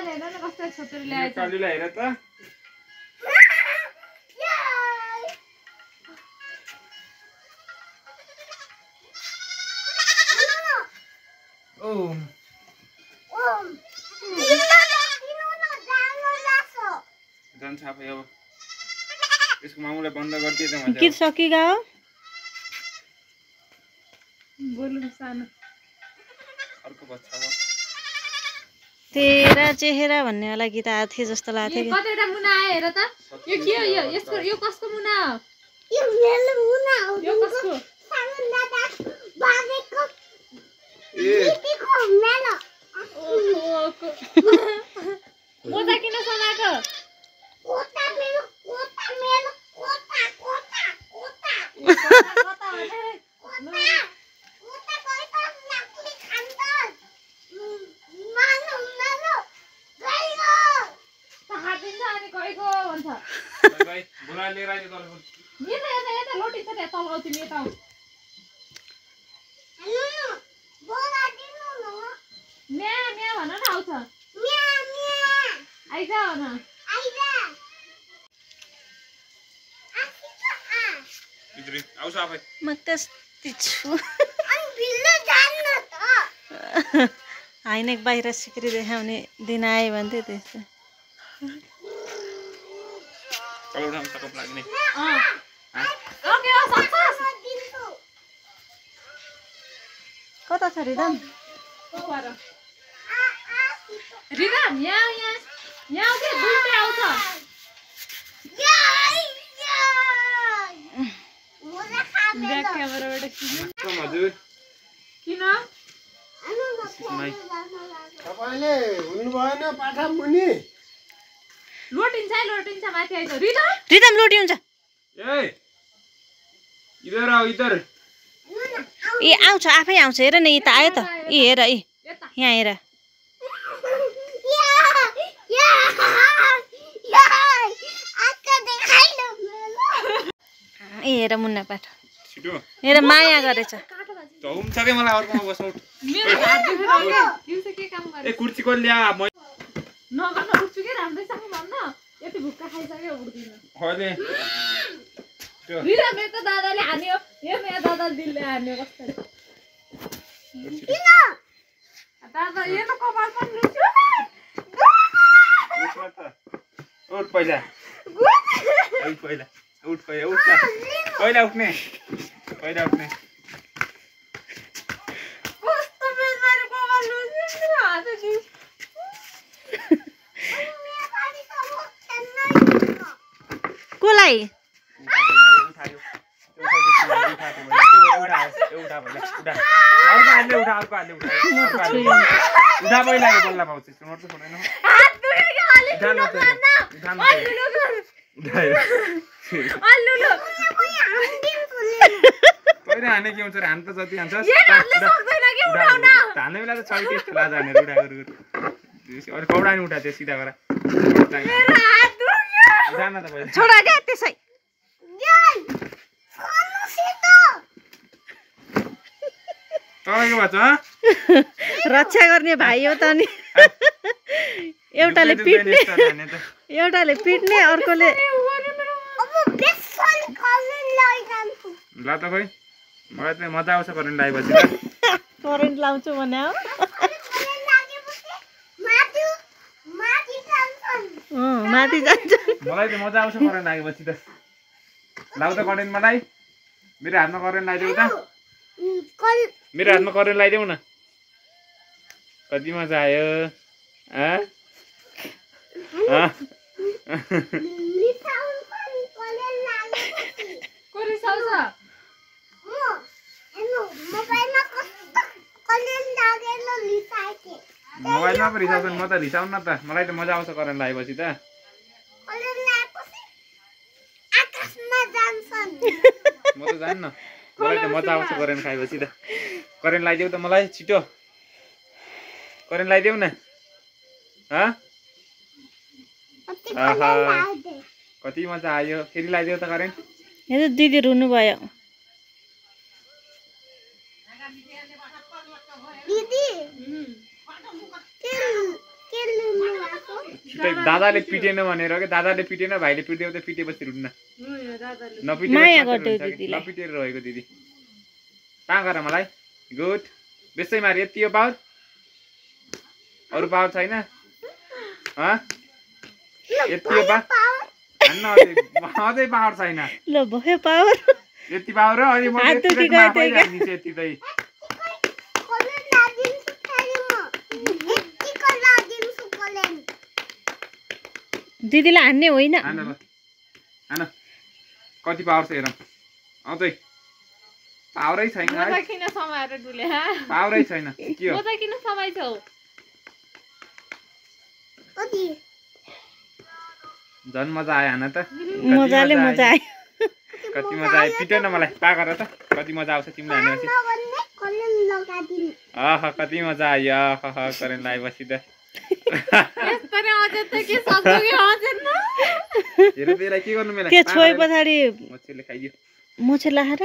हेर न कस्तो छोटुले ल्याएछ कालीलाई हेर त ओम जान्छ आफै अब यसको मामुलाई बन्द गरिदिए त मजा गीत सकिगा हो बोल्नु सानो अर्को बच्चा अब तेरा चेहरा भन्ने वाला गीत आएको थियो जस्तो लाग्थ्यो कि कतिवटा मुना आयो हेर त यो के हो यो कसको मुना हो यो मेरो मुना हो यो कसको बाबेको दिदीको मेरो कोता किन समाको कोता मेरो कोता बुला लिएर आइज तल यता लोटी छ त्यहाँ तल आउँछ नि यता आऊ म्या म्या भन न आउँछ आइज भन इद्री आउँछ आफै म कस्ती छु हाइनेक बाहिर सिक्री देखाउने दिन आयो भने थियो त्यस्तो कल उठाउन सकप लाग्ने ओके सक्सेस कता छ रिदम रिदम यहाँ आउँछ दुईटै आउँछ ब्याक क्यामेराबाट हजुर किन तपाईले हुनु भएन पाठा मुनि लोटिन्छ माथि आइज रिदम रिदम लोटी हुन्छ ए इधर आओ इधर ए आउँछ आफै आउँछ हेर न यता आयो त ए हेर ए यहाँ हेर ए हेर मुन्ना पाठ छिटो हेर माया गरेछ झौम छ के मलाई अर्कोमा बस उठ मेरो हात दुखेर दिउँसो के काम गर्ने ए कुर्सी को ल्या म नगर्न उठ्छु के राम्रैसँग भन्न यति भुक्का खाइसक्यो उठ्दिन अहिले रिदम मेरो त दादाले हान्यो यो मेरो दादा दिलले हान्यो कस्तो दादा यो त कपाल पनि लुच्यो उठ पहिला उठ पहिला उठ पहिला उठ्ने कस्तो बेचारी कपाल लुच्यो हात दिउ कोलाई हाने के हुन्छ हान त जति हान्छ हान्ने बेला त छ त्यस्तो लाज हानेर कौडा नि उठा त्यो सिधा गरा जान त पहिला छोडा क्या त्यसै तपाईँको बच्चा रक्षा गर्ने भाइ हो त नि एउटाले पिट्ने अर्कोले ल त खोइ मलाई त मजा आउँछ करेन्ट आएपछि करेन्ट लाउँछु भने हो माथि जान्छ मलाई त मजा आउँछ करेन्ट आएपछि त लाउ त करेन्ट मलाई मेरो हातमा करेन्ट लगाइदेऊ त मेरो हातमा करेन्ट लगाइदेऊ न कति मजा आयो मोबाइलमा पो रिसाउँछ म त रिसाउँ न त मलाई त मजा आउँछ करेन्ट लगाएपछि त म त जान्न मलाई त मजा आउँछ करेन्ट खाएपछि त करेन्ट लगाइदेऊ त मलाई छिटो करेन्ट लगाइदेऊ न कति मजा आयो फेरि लगाइदेऊ त करेन्ट हेर दिदी रुनु भयो छिटै दादाले पिटेन भनेर के दादाले पिटेन भाइले पिट्यो त पिटेपछि रुन्न माया गर्दै दिदीलाई नपिटेर रहेको दिदी पा गर मलाई गुड बेसै मार यति हो पावर अरु पावर छैन यति हो हान्न अझै पावर छैन ल भयो पावर यति पावर हो अनि म यति चाहिँ दिदीलाई हान्ने होइन हान कति पावर छ हेरौँ अझै पावरै छैन किन समाएर डुले पावरै छैन के हो किन समाइछौ झन् मजा आयो हान त मजाले मजा आयो कति मजा आयो पिट्यो न मलाई पा गर त कति मजा आउँछ तिमीले हानेपछि कति मजा आयो करेन्ट लगाएपछि त त्यो छोए पछाडि मोछे लाएर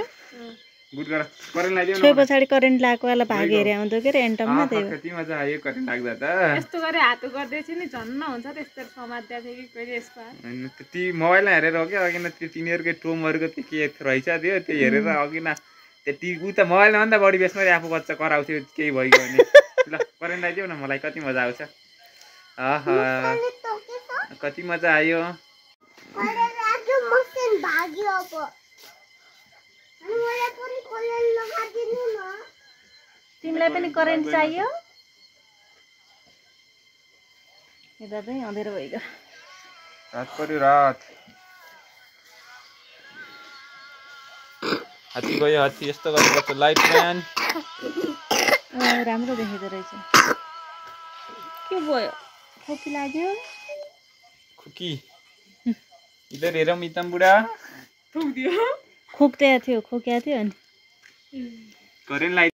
गुड गर करेन्ट लगाइदियो छोए पछाडि करेन्ट लागेको वाला भाग हेरे आउँदो के एन्टममा त्यही कति मजा आयो करेन्ट लाग्दा त यस्तो गरे हात गर्दैछ नि झन्न हुन्छ त्यस्तो समात्दै थियो कि कहिले यसको हैन त्यति मोबाइलमा हेरेर हो कि अघि न त्यो तिनीहरुकै टोमहरुको त्यो के रहेछ त्यो हेरेर अघि न त्यति उ त मोबाइलमा भन्दा बढी बेसमै आफू बच्चा कराउँथ्यो केही भइगयो भने ल करेन्ट लगाइदियो न मलाई कति मजा आउँछ कति मजा आयो तिमीलाई पनि करेन्ट चाहियो दादा अँधेरो भइगयो रात पर्यो रात हात्ती गयो हात्ती यस्तो गर्नुपर्छ लाइट म्यान राम्रो देखेको रहेछ के भयो खोकी लाग्यो खुकी इधर हेरौँ इतम बुढा ठोक्दियो खोक्दै थियो खोक्या थियो अनि करेन्ट लाइट